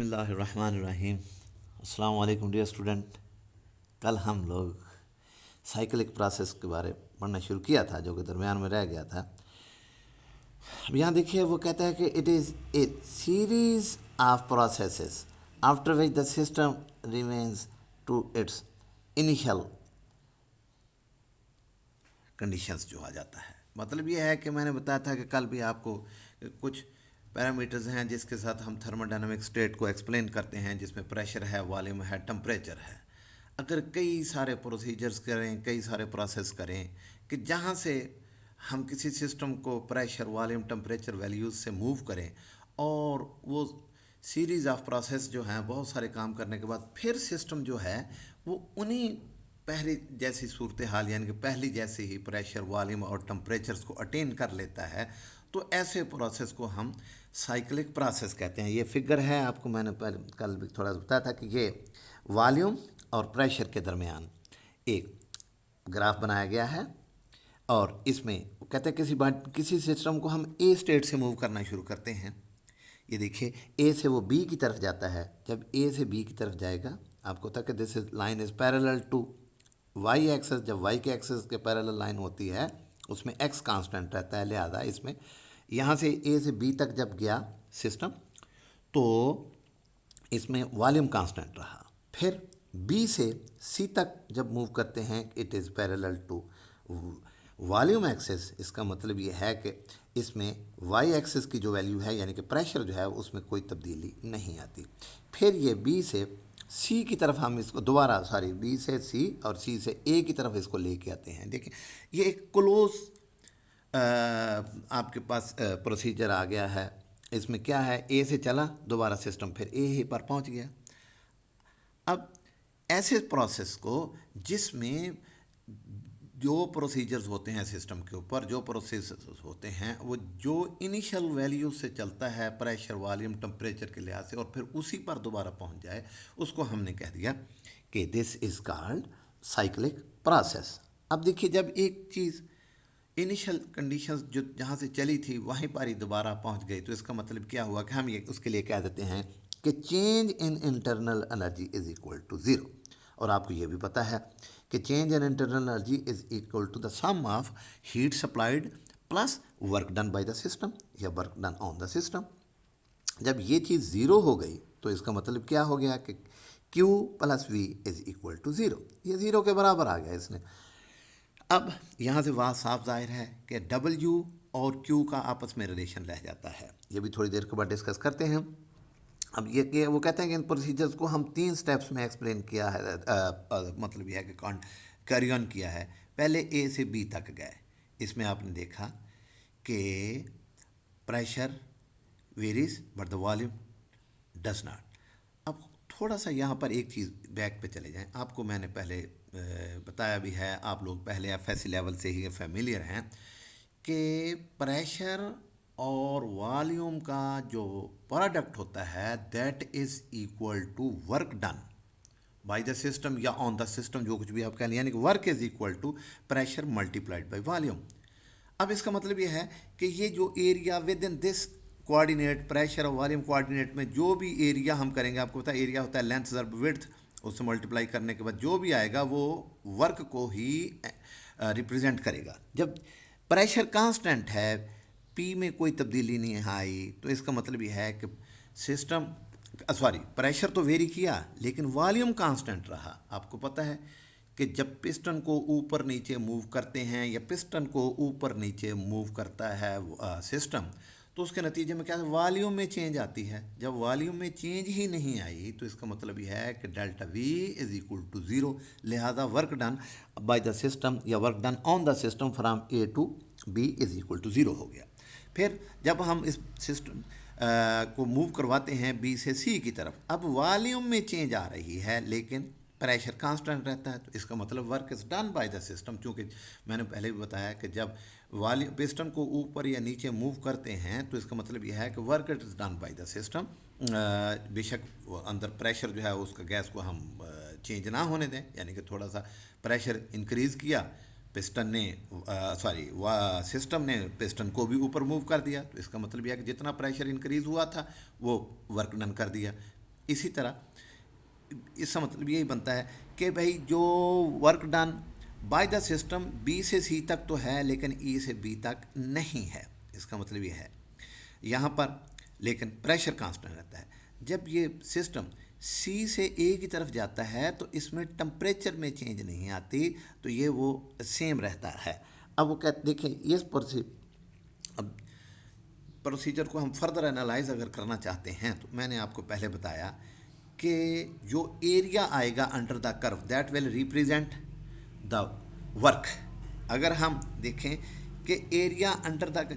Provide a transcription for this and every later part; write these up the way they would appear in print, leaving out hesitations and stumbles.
बिस्मिल्लाहिर्रहमानिर्रहीम। अस्सलाम वालेकुम डियर स्टूडेंट। कल हम लोग साइक्लिक प्रोसेस के बारे पढ़ना शुरू किया था जो कि दरमियान में रह गया था। अब यहाँ देखिए वो कहता है कि it is a series of processes after which the system remains to its initial conditions जो आ जाता है। मतलब ये है कि मैंने बताया था कि कल भी आपको कुछ पैरामीटर्स हैं जिसके साथ हम थर्मोडायनामिक स्टेट को एक्सप्लेन करते हैं, जिसमें प्रेशर है, वॉल्यूम है, टेम्परेचर है। अगर कई सारे प्रोसीजर्स करें, कई सारे प्रोसेस करें कि जहाँ से हम किसी सिस्टम को प्रेशर, वॉल्यूम, टेम्परेचर वैल्यूज़ से मूव करें और वो सीरीज़ ऑफ प्रोसेस जो हैं बहुत सारे काम करने के बाद फिर सिस्टम जो है वो उन्हीं पहली जैसी सूरत हाल यानी कि पहली जैसे ही प्रेशर, वॉल्यूम और टेम्परेचर्स को अटेन कर लेता है, तो ऐसे प्रोसेस को हम साइक्लिक प्रोसेस कहते हैं। ये फिगर है, आपको मैंने पहले कल भी थोड़ा बताया था कि ये वॉल्यूम और प्रेशर के दरमियान एक ग्राफ बनाया गया है और इसमें कहते हैं किसी सिस्टम को हम ए स्टेट से मूव करना शुरू करते हैं। ये देखिए ए से वो बी की तरफ जाता है। जब ए से बी की तरफ जाएगा, आपको पता है कि this is line is parallel to Y axis. जब वाई के एक्सेस के पैरेलल लाइन होती है उसमें एक्स कांस्टेंट रहता है, लिहाजा इसमें यहाँ से ए से बी तक जब गया सिस्टम तो इसमें वॉल्यूम कांस्टेंट रहा। फिर बी से सी तक जब मूव करते हैं it is parallel to volume axis. इसका मतलब ये है कि इसमें वाई एक्सेस की जो वैल्यू है यानी कि प्रेशर जो है उसमें कोई तब्दीली नहीं आती। फिर ये बी से सी की तरफ हम इसको दोबारा बी से सी और सी से ए की तरफ इसको लेके आते हैं। देखिए ये एक क्लोज आपके पास प्रोसीजर आ गया है। इसमें क्या है, ए से चला दोबारा सिस्टम फिर ए ही पर पहुंच गया। अब ऐसे प्रोसेस को जिसमें जो प्रोसीजर्स होते हैं सिस्टम के ऊपर, जो प्रोसेस होते हैं वो जो इनिशियल वैल्यू से चलता है प्रेशर, वॉल्यूम, टेम्परेचर के लिहाज से और फिर उसी पर दोबारा पहुंच जाए, उसको हमने कह दिया कि this is called cyclic process. अब देखिए जब एक चीज़ इनिशियल कंडीशंस जो जहाँ से चली थी वहीं पर ही दोबारा पहुँच गई, तो इसका मतलब क्या हुआ कि हम ये उसके लिए कह देते हैं कि change in internal energy is equal to zero. और आपको ये भी पता है कि change in internal energy is equal to the sum of heat supplied plus work done by the system या work done on the system. जब ये चीज़ ज़ीरो हो गई तो इसका मतलब क्या हो गया कि Q plus V is equal to zero. ये ज़ीरो के बराबर आ गया इसने। अब यहाँ से बात साफ जाहिर है कि W और Q का आपस में रिलेशन रह जाता है। ये भी थोड़ी देर के बाद डिस्कस करते हैं। अब ये कि वो कहते हैं कि इन प्रोसीजर्स को हम 3 स्टेप्स में एक्सप्लेन किया है, मतलब यह है कि कैरी ऑन किया है। पहले ए से बी तक गए, इसमें आपने देखा कि pressure varies but the volume does not. अब थोड़ा सा यहाँ पर एक चीज़ बैक पे चले जाएं। आपको मैंने पहले बताया भी है, आप लोग पहले एफएससी लेवल से ही फेमिलियर हैं कि प्रेशर और वॉल्यूम का जो प्रोडक्ट होता है that is equal to work done by the system या ऑन द सिस्टम, जो कुछ भी आप कह लें, यानी कि work is equal to pressure multiplied by volume. अब इसका मतलब ये है कि ये जो area within this coordinate, pressure और वॉल्यूम कोऑर्डिनेट में जो भी एरिया हम करेंगे, आपको पता है एरिया होता है लेंथ ज़रब विड्थ, उससे मल्टीप्लाई करने के बाद जो भी आएगा वो वर्क को ही रिप्रेजेंट करेगा। जब प्रेशर कांस्टेंट है, पी में कोई तब्दीली नहीं आई, तो इसका मतलब यह है कि सिस्टम प्रेशर तो वेरी किया लेकिन वॉल्यूम कांस्टेंट रहा। आपको पता है कि जब पिस्टन को ऊपर नीचे मूव करते हैं या पिस्टन को ऊपर नीचे मूव करता है सिस्टम, तो उसके नतीजे में क्या वॉल्यूम में चेंज आती है। जब वॉल्यूम में चेंज ही नहीं आई तो इसका मतलब यह है कि delta V is equal to zero. लिहाजा work done by the system या work done on the system from A to B is equal to zero हो गया। फिर जब हम इस सिस्टम को मूव करवाते हैं बी से सी की तरफ, अब वॉल्यूम में चेंज आ रही है लेकिन प्रेशर कांस्टेंट रहता है, तो इसका मतलब work is done by the system. क्योंकि मैंने पहले भी बताया कि जब वॉल्यूम पिस्टन को ऊपर या नीचे मूव करते हैं तो इसका मतलब यह है कि work is done by the system. बेशक अंदर प्रेशर जो है उसका गैस को हम चेंज ना होने दें, यानी कि थोड़ा सा प्रेशर इंक्रीज़ किया पिस्टन ने, सिस्टम ने पिस्टन को भी ऊपर मूव कर दिया, तो इसका मतलब यह है कि जितना प्रेशर इंक्रीज़ हुआ था वो वर्क डन कर दिया। इसी तरह इसका मतलब यही बनता है कि भाई जो work done by the system B से सी तक तो है लेकिन ई से बी तक नहीं है। इसका मतलब ये है यहाँ पर, लेकिन प्रेशर कांस्टेंट रहता है। जब ये सिस्टम सी से ए की तरफ जाता है तो इसमें टेम्परेचर में चेंज नहीं आती, तो ये वो सेम रहता है। अब वो कहते देखिए इस अब प्रोसीजर को हम फर्दर एनालाइज अगर करना चाहते हैं तो मैंने आपको पहले बताया कि जो एरिया आएगा under the curve that will represent the work. अगर हम देखें कि area under the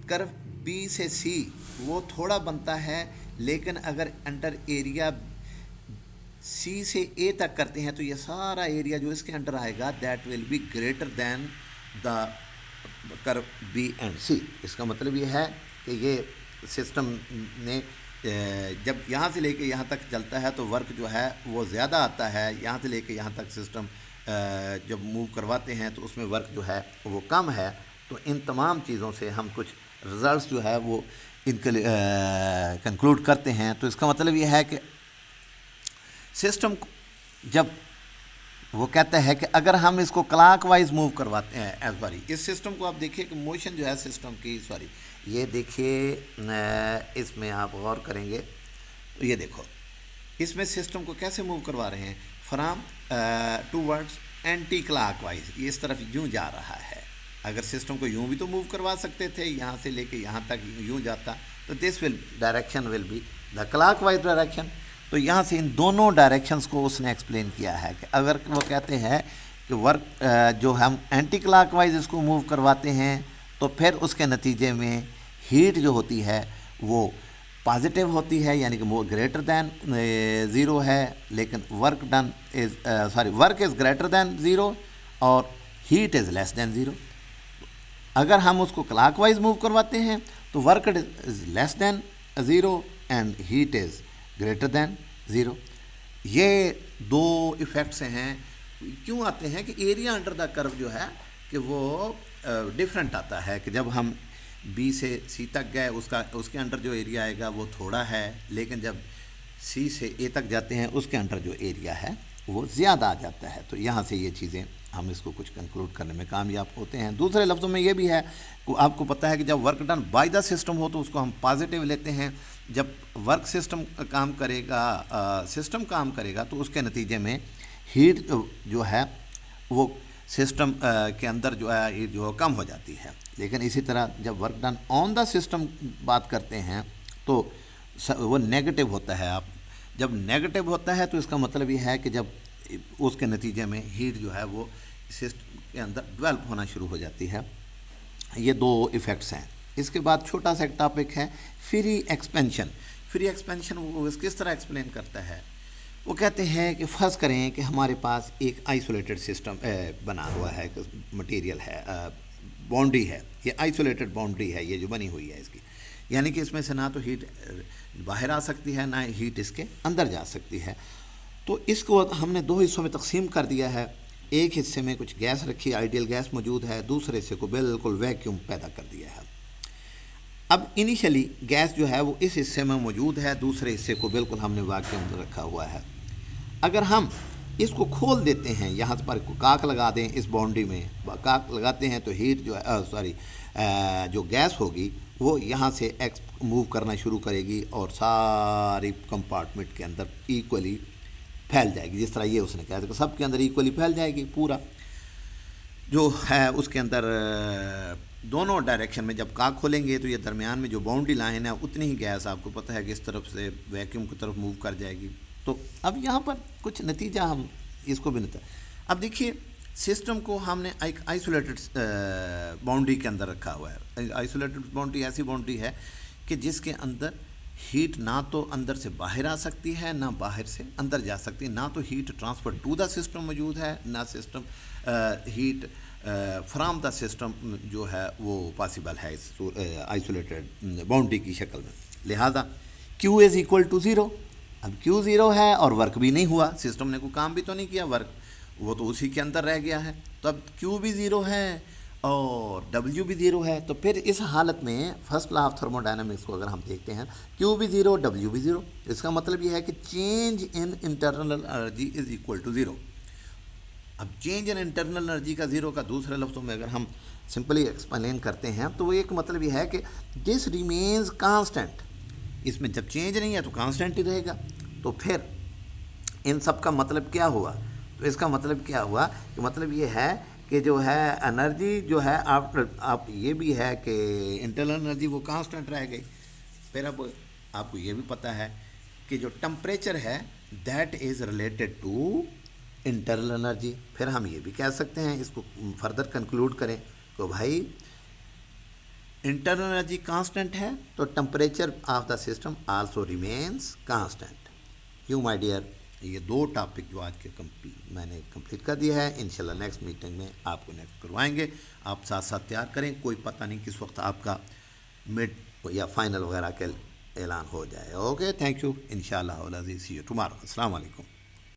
curve B से सी वो थोड़ा बनता है, लेकिन अगर अंडर एरिया सी से ए तक करते हैं तो ये सारा एरिया जो इसके अंडर आएगा that will be greater than the curve B and C. इसका मतलब ये है कि ये सिस्टम ने जब यहाँ से लेके यहाँ तक चलता है तो वर्क जो है वो ज़्यादा आता है, यहाँ से लेके यहाँ तक सिस्टम जब मूव करवाते हैं तो उसमें वर्क जो है वो कम है। तो इन तमाम चीज़ों से हम कुछ रिजल्ट्स जो है वो इनके कंक्लूड करते हैं। तो इसका मतलब ये है कि सिस्टम जब वो कहता है कि अगर हम इसको क्लॉकवाइज मूव करवाते हैं सॉरी इस सिस्टम को आप देखिए कि मोशन जो है सिस्टम की सॉरी ये देखिए इसमें आप गौर करेंगे तो ये देखो इसमें सिस्टम को कैसे मूव करवा रहे हैं फ्रॉम टूवर्ड्स एंटी क्लॉकवाइज, ये इस तरफ यूँ जा रहा है। अगर सिस्टम को यूँ भी तो मूव करवा सकते थे, यहाँ से लेके यहाँ तक यूँ जाता, तो this will direction will be the clockwise direction. तो यहाँ से इन दोनों डायरेक्शंस को उसने एक्सप्लेन किया है कि अगर वो कहते हैं कि वर्क जो हम एंटी क्लॉकवाइज इसको मूव करवाते हैं तो फिर उसके नतीजे में हीट जो होती है वो पॉजिटिव होती है, यानी कि वो ग्रेटर दैन ज़ीरो है, लेकिन work done is work is greater than zero और heat is less than zero. अगर हम उसको क्लॉकवाइज मूव करवाते हैं तो work is less than zero and heat is greater than zero. ये दो इफ़ेक्ट्स हैं। क्यों आते हैं कि एरिया अंडर द कर्व जो है कि वो डिफरेंट आता है कि जब हम बी से सी तक गए उसके अंडर जो एरिया आएगा वो थोड़ा है, लेकिन जब सी से ए तक जाते हैं उसके अंडर जो एरिया है वो ज़्यादा आ जाता है। तो यहाँ से ये चीज़ें हम इसको कुछ कंक्लूड करने में कामयाब होते हैं। दूसरे लफ्ज़ों में ये भी है कि आपको पता है कि जब work done by the system हो तो उसको हम पॉजिटिव लेते हैं। जब वर्क सिस्टम काम करेगा तो उसके नतीजे में हीट जो है वो सिस्टम के अंदर जो है हीट जो कम हो जाती है। लेकिन इसी तरह जब work done on the system बात करते हैं तो वो नेगेटिव होता है। आप जब नेगेटिव होता है तो इसका मतलब ये है कि जब उसके नतीजे में हीट जो है वो सिस्टम के अंदर डेवलप होना शुरू हो जाती है। ये दो इफ़ेक्ट्स हैं। इसके बाद छोटा सा एक टॉपिक है फ्री एक्सपेंशन। फ्री एक्सपेंशन वो किस तरह एक्सप्लेन करता है, वो कहते हैं कि फ़र्ज़ करें कि हमारे पास एक आइसोलेटेड सिस्टम बना हुआ है, मटेरियल है, बाउंड्री है, ये आइसोलेटेड बाउंड्री है ये जो बनी हुई है इसकी, यानी कि इसमें से ना तो हीट बाहर आ सकती है ना हीट इसके अंदर जा सकती है। तो इसको हमने दो हिस्सों में तकसीम कर दिया है। एक हिस्से में कुछ गैस रखी, आइडियल गैस मौजूद है, दूसरे हिस्से को बिल्कुल वैक्यूम पैदा कर दिया है। अब इनिशियली गैस जो है वो इस हिस्से में मौजूद है, दूसरे हिस्से को बिल्कुल हमने वैक्यूम रखा हुआ है। अगर हम इसको खोल देते हैं, यहाँ पर काक लगा दें इस बाउंड्री में, काक लगाते हैं तो हीट जो है जो गैस होगी वो यहाँ से मूव करना शुरू करेगी और सारी कंपार्टमेंट के अंदर इक्वली फैल जाएगी। जिस तरह ये उसने कहा था कि सब के अंदर इक्वली फैल जाएगी, पूरा जो है उसके अंदर दोनों डायरेक्शन में। जब काक खोलेंगे तो ये दरमियान में जो बाउंड्री लाइन है उतनी ही गैस आपको पता है कि इस तरफ से वैक्यूम की तरफ मूव कर जाएगी। तो अब यहाँ पर कुछ नतीजा हम इसको भी नहीं। अब देखिए सिस्टम को हमने एक आइसोलेटेड बाउंड्री के अंदर रखा हुआ है। आइसोलेटेड बाउंड्री ऐसी बाउंड्री है कि जिसके अंदर हीट ना तो अंदर से बाहर आ सकती है ना बाहर से अंदर जा सकती है, ना तो heat transfer to the system मौजूद है ना system heat from the system जो है वो पॉसिबल है इस आइसोलेटेड बाउंड्री की शक्ल में। लिहाजा Q is equal to zero. अब Q ज़ीरो है और वर्क भी नहीं हुआ, सिस्टम ने कोई काम भी तो नहीं किया, वर्क वो तो उसी के अंदर रह गया है। तो अब Q भी ज़ीरो है और W भी ज़ीरो है, तो फिर इस हालत में फर्स्ट लॉ ऑफ थर्मोडायनामिक्स को अगर हम देखते हैं, Q भी ज़ीरो W भी ज़ीरो, इसका मतलब ये है कि change in internal energy is equal to zero. अब चेंज इन इंटरनल एनर्जी का ज़ीरो का दूसरे लफ्ज़ों में अगर हम सिंपली एक्सप्लेन करते हैं तो वो एक मतलब ये है कि दिस रिमेन्स कांस्टेंट, इसमें जब चेंज नहीं है तो कांस्टेंट ही रहेगा। तो फिर इन सब का मतलब क्या हुआ, तो इसका मतलब क्या हुआ कि मतलब ये है कि जो है एनर्जी जो है आप ये भी है कि इंटरनल एनर्जी वो कांस्टेंट रह गई। फिर अब आपको ये भी पता है कि जो टेम्परेचर है that is related to internal energy. फिर हम ये भी कह सकते हैं, इसको फर्दर कंक्लूड करें तो भाई इंटरनल एनर्जी कांस्टेंट है तो temperature of the system also remains constant. क्यों माय डियर, ये दो टॉपिक जो आज के मैंने कंप्लीट कर दिया है, इंशाल्लाह नेक्स्ट मीटिंग में आपको नेक्स्ट करवाएंगे। आप साथ साथ तैयार करें, कोई पता नहीं किस वक्त आपका मिड या फाइनल वगैरह का ऐलान हो जाए। ओके, थैंक यू, इंशाल्लाह सी यू टुमारो। अस्सलाम वालेकुम।